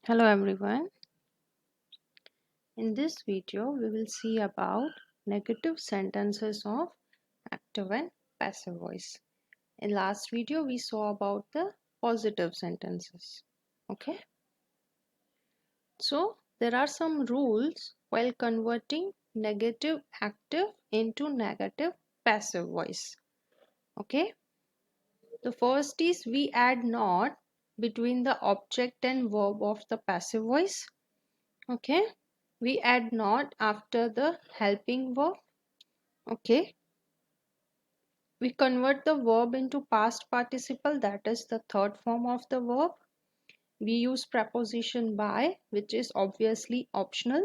Hello everyone. In this video we will see about negative sentences of active and passive voice. In last video we saw about the positive sentences. Okay. So there are some rules while converting negative active into negative passive voice. Okay. The first is we add not between the object and verb of the passive voice. Okay, we add not after the helping verb. Okay, we convert the verb into past participle, that is the third form of the verb. We use preposition by, which is obviously optional,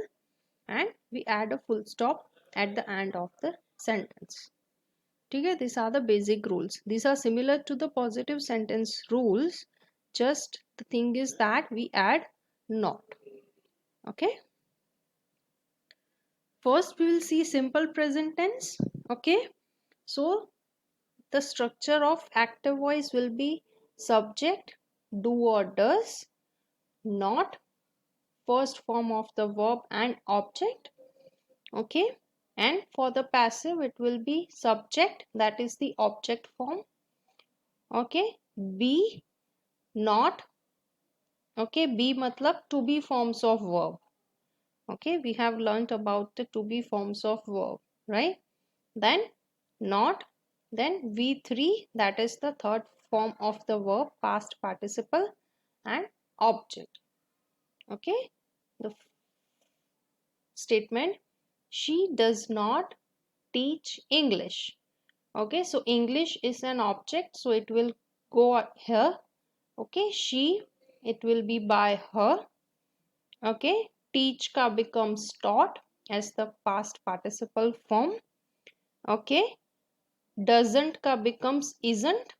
and we add a full stop at the end of the sentence. Okay, these are the basic rules. These are similar to the positive sentence rules, just the thing is that we add not. Okay, first we will see simple present tense. Okay, so the structure of active voice will be subject, do or does, not, first form of the verb and object. Okay, and for the passive it will be subject, that is the object form. Okay, be, not. Okay, be matlab to be forms of verb. Okay, we have learnt about the to be forms of verb, right? Then not, then V3, that is the third form of the verb, past participle, and object. Okay, the statement, she does not teach English. Okay, so English is an object, so it will go here. Okay, she, it will be by her. Okay, teach ka becomes taught as the past participle form. Okay, doesn't ka becomes isn't.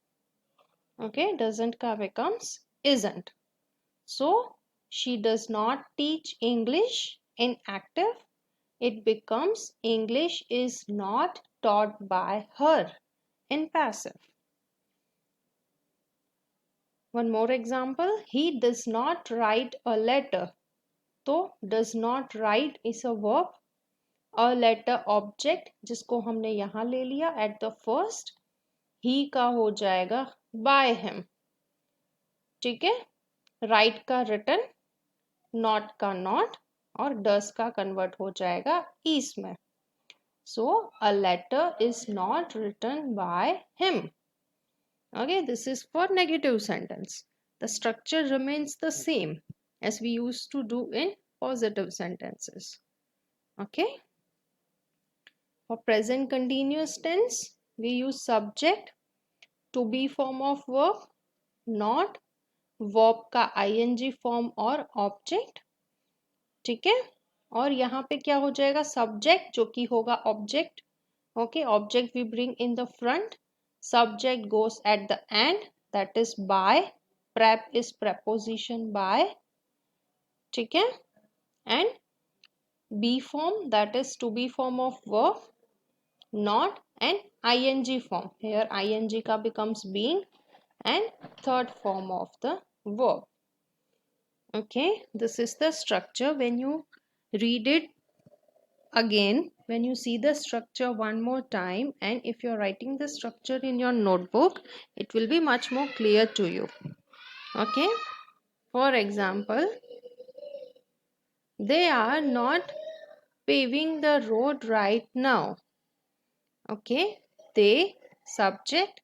Okay, doesn't ka becomes isn't. So she does not teach English in active. It becomes English is not taught by her in passive. One more example, he does not write a letter. तो does not write is a verb. A letter object जिसको हमने यहाँ ले लिया at the first, he का हो जाएगा by him. ठीक है, write का written, not का not, और does का convert हो जाएगा is में. So a letter is not written by him. Okay, this is for negative sentence. The structure remains the same as we used to do in positive sentences. Okay, for present continuous tense, we use subject, to be form of verb, not, verb का ing form और object. ठीक है, और यहाँ पे क्या हो जाएगा, subject जो कि होगा object. Okay, object we bring in the front, subject goes at the end, that is by, prep is preposition by. ठीक है, and be form, that is to be form of verb, not, and ing form, here ing ka becomes being, and third form of the verb. Okay, this is the structure. When you read it again, when you see the structure one more time, and if you're writing the structure in your notebook, it will be much more clear to you. Okay, for example, they are not paving the road right now. Okay, they, subject,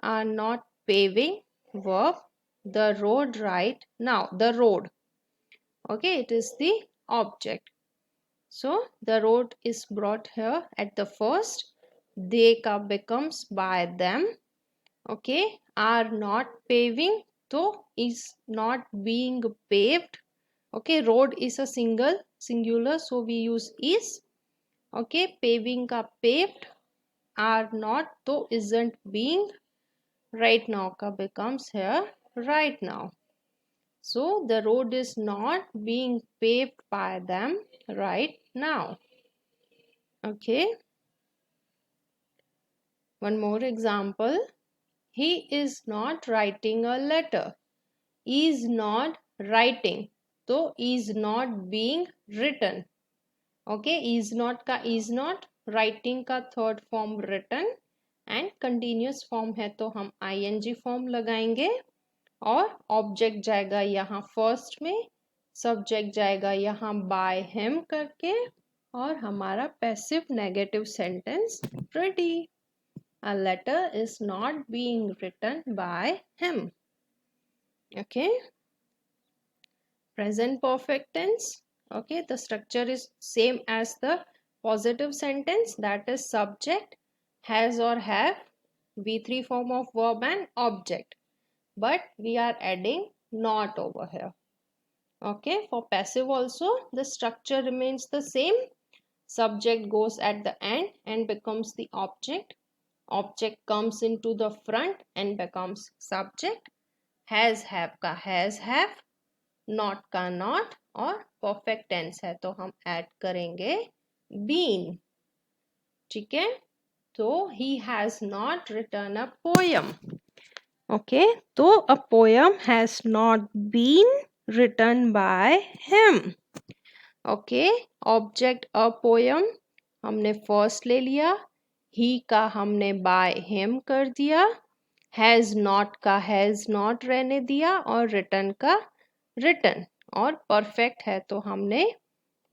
are not paving, verb, the road right now, the road. Okay, it is the object. So the road is brought here at the first, they ka becomes by them. Okay, are not paving, so is not being paved. Okay, road is a singular, so we use is. Okay, paving ka paved, are not, so isn't being, right now ka becomes here right now. So the road is not being paved by them right now. Okay, one more example, he is not writing a letter, is not writing. तो is not being written. Okay, is not का is not, writing का third form written, and continuous form है तो हम ING form लगाएंगे, और object जाएगा यहाँ फर्स्ट में, सब्जेक्ट जाएगा यहाँ बाय हिम करके, और हमारा passive negative sentence ready. A letter is not being written by him. Okay. Present perfect tense. Okay, the structure is same as the positive sentence, that is subject, has or have, V3 form of verb and object, but we are adding not over here. Okay, for passive also the structure remains the same. Subject goes at the end and becomes the object. Object comes into the front and becomes subject. Has have का has have, not का not, और perfect tense है तो हम add करेंगे been। ठीक है, तो he has not written a poem। okay, तो a poem has not been written by him। okay, object a poem हमने first ले लिया, he का हमने by him कर दिया, हैज नॉट का हैज नॉट रहने दिया, और रिटन का रिटन, और परफेक्ट है तो हमने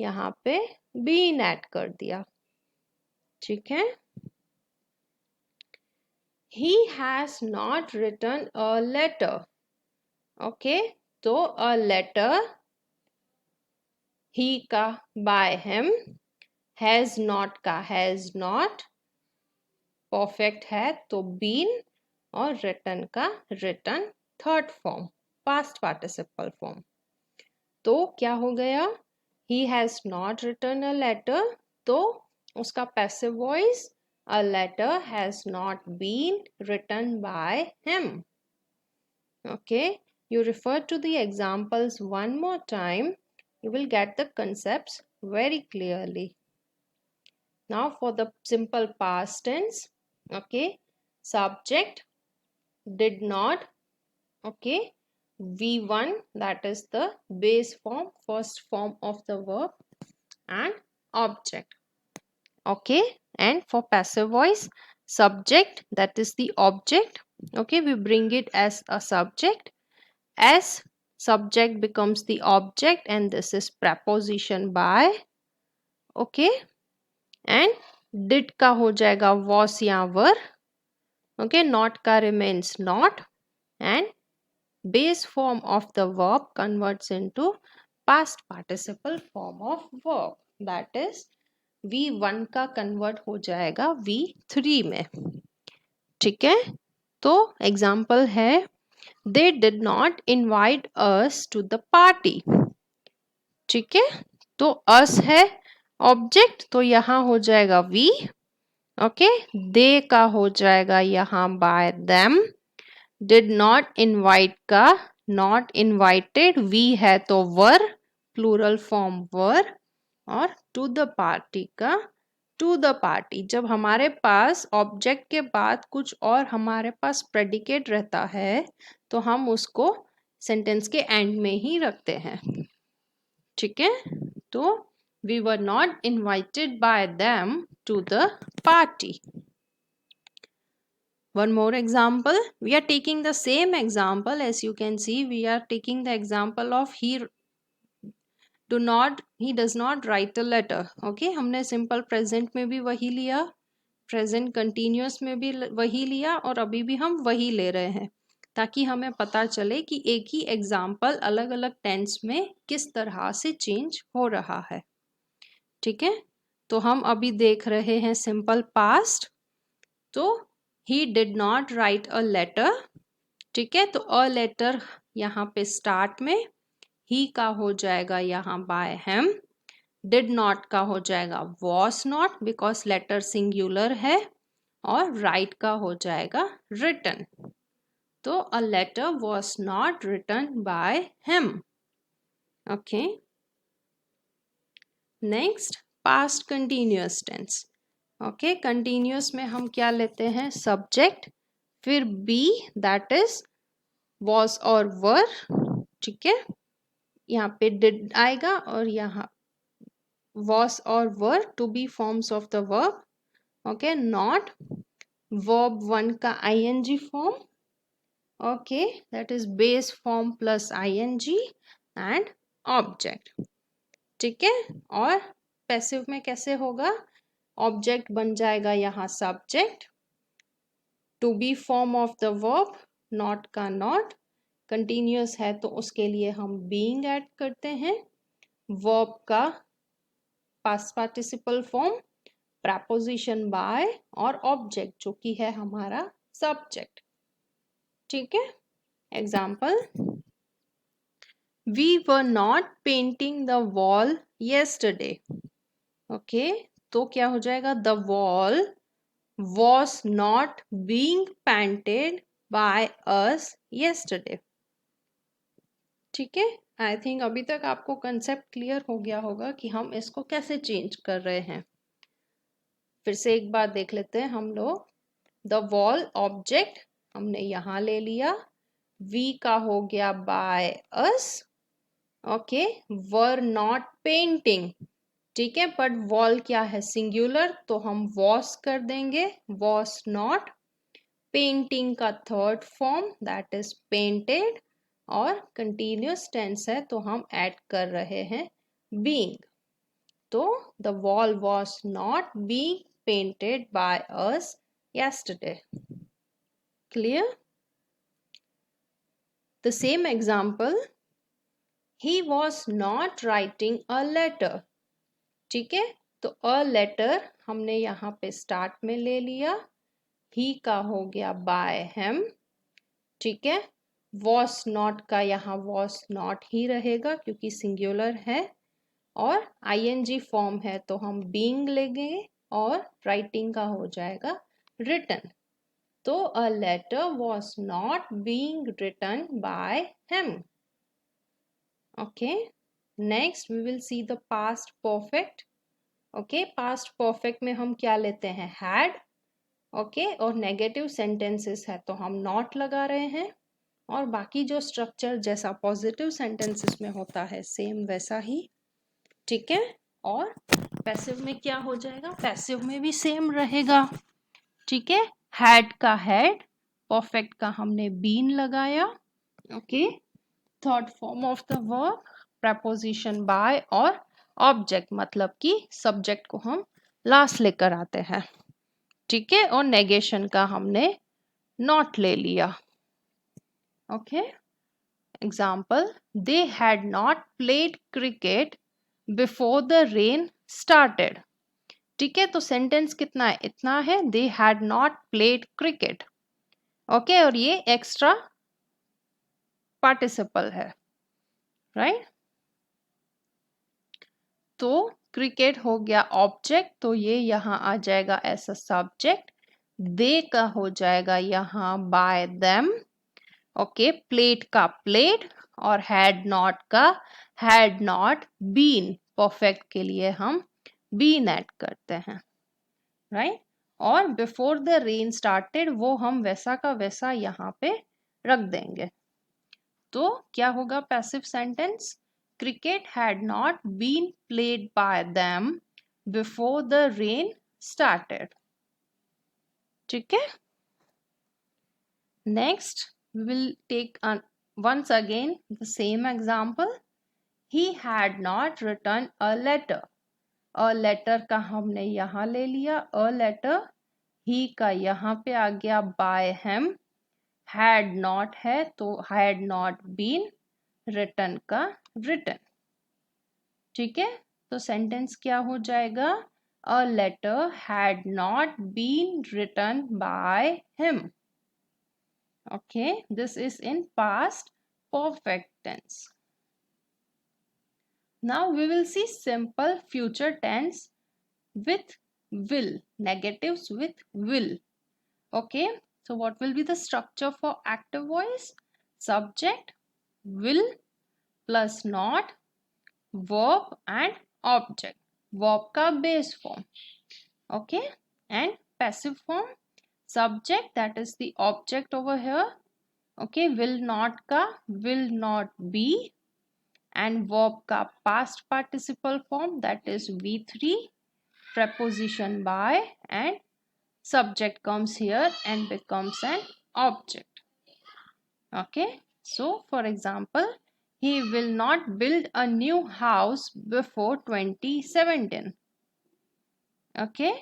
यहाँ पे बीन ऐड कर दिया। ठीक है, he has not written a letter। Okay, तो a letter, he का by him, हैज नॉट का हैज नॉट, परफेक्ट है तो बीन, और रिटन का written, third form past participle form. तो क्या हो गया, he has not written a letter, तो उसका passive voice, a letter has not been written by him। okay, you refer to the examples one more time, you will get the concepts very clearly। now for the simple past tense, okay, subject did not, okay, V1, that is the base form, first form of the verb, and object। okay, and for passive voice, subject, that is the object, okay, we bring it as a subject, as subject becomes the object, and this is preposition by। okay, and did का हो जाएगा was या were। okay, not का remains not, and base form of the verb converts into past participle form of verb, that is V1 का convert हो जाएगा V3 में। ठीक है, तो एग्जाम्पल है they did not invite us to the party। ठीक है, तो us है ऑब्जेक्ट, तो यहाँ हो जाएगा we। ओके, they का हो जाएगा यहाँ by them। did not invite का not invited, we है तो were, प्लूरल फॉर्म were, और to the party का to the party। जब हमारे पास ऑब्जेक्ट के बाद कुछ और हमारे पास प्रेडिकेट रहता है तो हम उसको सेंटेंस के एंड में ही रखते हैं। ठीक है, तो we were not invited by them to the party। one more example, we are taking the same example, as you can see we are taking the example of he does not write a letter। okay, हमने simple present में भी वही लिया, present continuous में भी वही लिया, और अभी भी हम वही ले रहे हैं ताकि हमें पता चले कि एक ही एग्जाम्पल अलग अलग टेंस में किस तरह से चेंज हो रहा है। ठीक है, तो हम अभी देख रहे हैं सिंपल पास्ट, तो he did not write a letter। ठीक है, तो a letter यहाँ पे स्टार्ट में, he का हो जाएगा यहाँ by him, did not का हो जाएगा was not because letter singular है, और write का हो जाएगा written। तो a letter was not written by him। okay, next past continuous tense। Okay, continuous में हम क्या लेते हैं, सब्जेक्ट, फिर बी दैट इज वॉज और वर। ठीक है, यहाँ पे did आएगा और यहाँ was और were to be forms of the verb. Okay, not verb 1 का ing form. Okay, that is base form plus ing and object. ठीक है, और पैसिव में कैसे होगा? ऑब्जेक्ट बन जाएगा यहाँ subject, to be form of the verb, not का नॉट, कंटिन्यूअस है तो उसके लिए हम बीइंग ऐड करते हैं, वर्ब का past participle form, preposition by और ऑब्जेक्ट जो कि है हमारा सब्जेक्ट. ठीक है, example, we were not painting the wall yesterday. Okay, तो क्या हो जाएगा? The wall was not being painted by us yesterday. ठीक है, आई थिंक अभी तक आपको कंसेप्ट क्लियर हो गया होगा कि हम इसको कैसे चेंज कर रहे हैं. फिर से एक बार देख लेते हैं हम लोग. द वॉल ऑब्जेक्ट हमने यहां ले लिया, वी का हो गया by us. Okay, were not painting. ठीक है, बट वॉल क्या है? सिंगुलर, तो हम वॉस कर देंगे, वॉस नॉट. पेंटिंग का third form that is painted, और कंटिन्यूअस टेंस है तो हम ऐड कर रहे हैं बीइंग. तो the wall was not being painted by us yesterday. Clear? The same example, he was not writing a letter. ठीक है, तो अ लेटर हमने यहाँ पे स्टार्ट में ले लिया, ही का हो गया बाय हिम. ठीक है, वॉस नॉट का यहाँ वॉस नॉट ही रहेगा क्योंकि सिंगुलर है, और आईएनजी फॉर्म है तो हम बीइंग लेंगे, और राइटिंग का हो जाएगा रिटन. तो a letter was not being written by him. Okay, next we will see the past perfect. Okay, past perfect में हम क्या लेते हैं? हैड. ओके, और नेगेटिव सेंटेंसेस है तो हम नॉट लगा रहे हैं, और बाकी जो स्ट्रक्चर जैसा पॉजिटिव सेंटेंसेस में होता है सेम वैसा ही. ठीक है, और पैसिव में क्या हो जाएगा? पैसिव में भी सेम रहेगा. ठीक है, हैड का हैड, परफेक्ट का हमने बीन लगाया. Okay, third form of the verb, preposition by और ऑब्जेक्ट, मतलब कि सब्जेक्ट को हम लास्ट लेकर आते हैं. ठीक है, और नेगेशन का हमने नॉट ले लिया. Okay, example, they had not played cricket before the rain started. ठीक है, तो सेंटेंस कितना है? इतना है, they had not played cricket. Okay, और ये एक्स्ट्रा पार्टिसिपल है, राइट? तो क्रिकेट हो गया ऑब्जेक्ट, तो ये यहाँ आ जाएगा एज अ सब्जेक्ट. दे का हो जाएगा यहाँ बाय देम. ओके, प्लेड का प्लेड, और हैड नॉट का हैड नॉट बीन. परफेक्ट के लिए हम बीन ऐड करते हैं, राइट? और बिफोर द रेन स्टार्टेड वो हम वैसा का वैसा यहाँ पे रख देंगे. तो क्या होगा passive sentence? Cricket had not been played by them before the rain started. ठीक है, next we will take once again the same example. He had not written a letter. A letter का हमने यहाँ ले लिया, a letter. He का यहाँ पे आ गया by him. Had not है तो had not been. Written का written. ठीक है, तो सेंटेंस क्या हो जाएगा? A letter had not been written by him. Okay, this is in past perfect tense. Now we will see simple future tense with will, negatives with will. Okay, so what will be the structure for active voice? Subject, will plus not, verb and object. Verb का base form. Okay, and passive form, subject, that is the object over here. Okay, will not का will not be, and verb का past participle form, that is V3, preposition by, and subject comes here and becomes an object. Okay, so for example, he will not build a new house before 2017. Okay,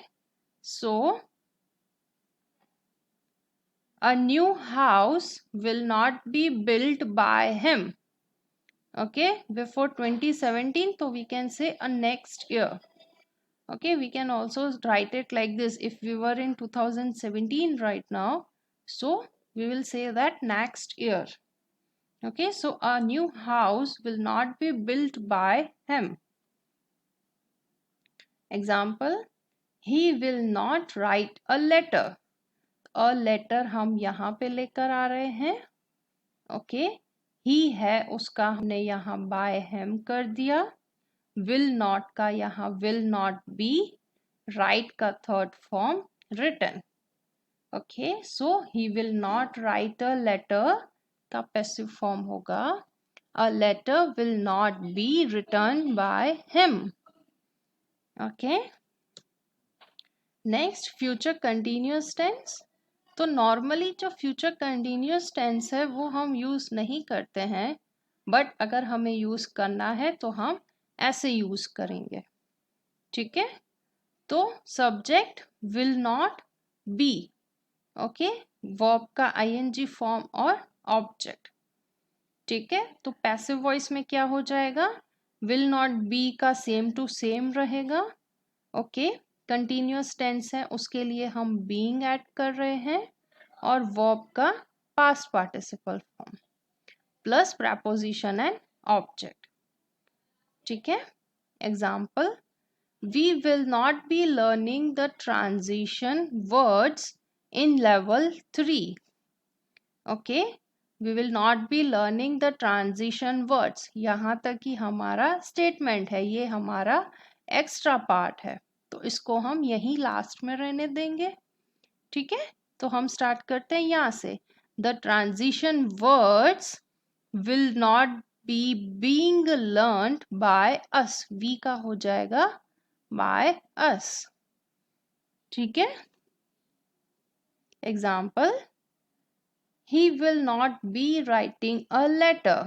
so a new house will not be built by him, okay, before 2017, so we can say a next year. Okay, we can also write it like this. If we were in 2017 right now, so we will say that next year. Okay, so a new house will not be built by him. Example, he will not write a letter. A letter हम यहाँ पे लेकर आ रहे हैं. Okay, ही है उसका हमने यहाँ by him कर दिया. will not का यहाँ will not be, write का third form written. Okay, so he will not write a letter का passive form होगा a letter will not be written by him. Okay, next future continuous tense. तो normally जो future continuous tense है वो हम use नहीं करते हैं, बट अगर हमें यूज करना है तो हम ऐसे यूज करेंगे. ठीक है, तो subject will not B, okay, verb का आईएनजी फॉर्म और ऑब्जेक्ट. ठीक है, तो पैसिव वॉइस में क्या हो जाएगा, विल नॉट बी का सेम टू सेम रहेगा. ओके, कंटिन्यूस टेंस है उसके लिए हम बीइंग ऐड कर रहे हैं और वर्ब का past participle form plus preposition and object. ठीक है, example, we will not be learning the transition words in level 3. Okay, we will not be learning the transition words, यहाँ तक ही हमारा स्टेटमेंट है, ये हमारा एक्स्ट्रा पार्ट है, तो इसको हम यही लास्ट में रहने देंगे. ठीक है, तो हम स्टार्ट करते हैं यहाँ से. The transition words will not be being learned by us, we का हो जाएगा बाय अस. ठीक है, example, he will not be writing a letter,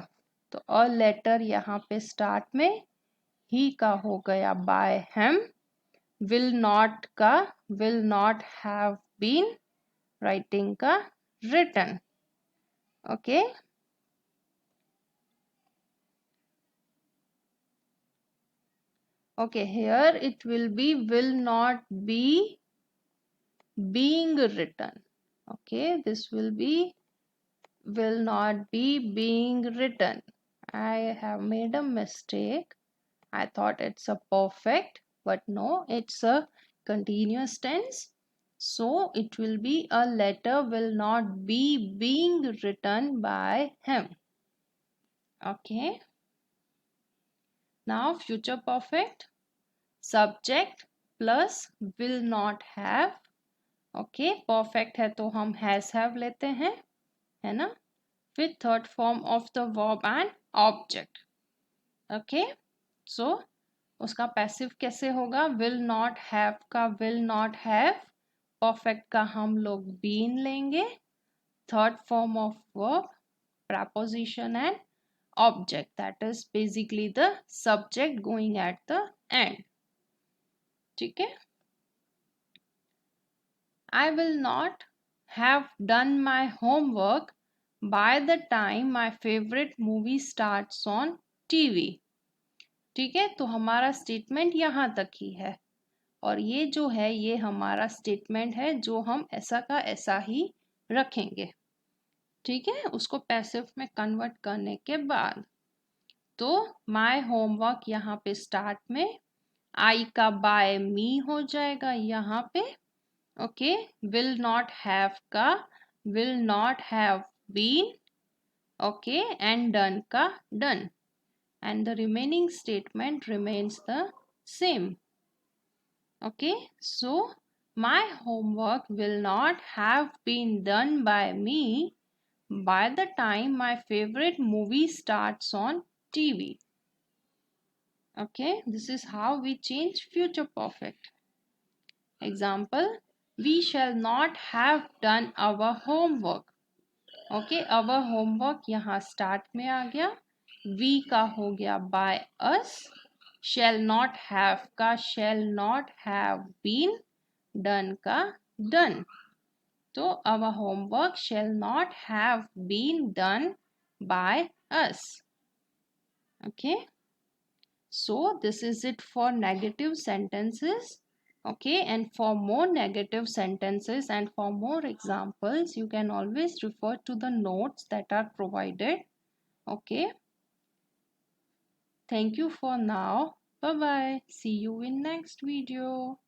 तो अ लेटर यहाँ पे स्टार्ट में, ही का हो गया बाय हिम, विल नॉट का will not have been, writing का written. Okay, okay, here it will be will not be being written. Okay, this will be will not be being written. I have made a mistake. I thought it's a perfect, but no, it's a continuous tense. So it will be a letter will not be being written by him. Okay, now future perfect, subject plus will not have. Okay, perfect है तो हम has have लेते हैं, है ना, with third form of the verb and object. Okay, so उसका passive कैसे होगा, विल नॉट हैव का विल नॉट हैव, परफेक्ट का हम लोग बीन लेंगे, third form of verb, preposition and object, that is basically the subject going at the end. ठीक है, I will not have done my homework by the time my favorite movie starts on TV. ठीक है, तो हमारा statement यहाँ तक ही है और ये जो है ये हमारा स्टेटमेंट है जो हम ऐसा का ऐसा ही रखेंगे. ठीक है, उसको पैसिव में कन्वर्ट करने के बाद, तो माय होमवर्क यहाँ पे स्टार्ट में, आई का बाय मी हो जाएगा यहाँ पे. ओके, विल नॉट हैव का will not have been, okay, and done का done, and the remaining statement remains the same. Okay, so my homework will not have been done by me by the time my favorite movie starts on TV. Okay, this is how we change future perfect. Example, we shall not have done our homework. Okay, our homework यहाँ start में आ गया. We का हो गया by us. Shall not have का shall not have been. Done का done. So our homework shall not have been done by us. Okay. So this is it for negative sentences. Okay, and for more negative sentences and for more examples, you can always refer to the notes that are provided. Okay. Thank you for now. Bye bye. See you in next video.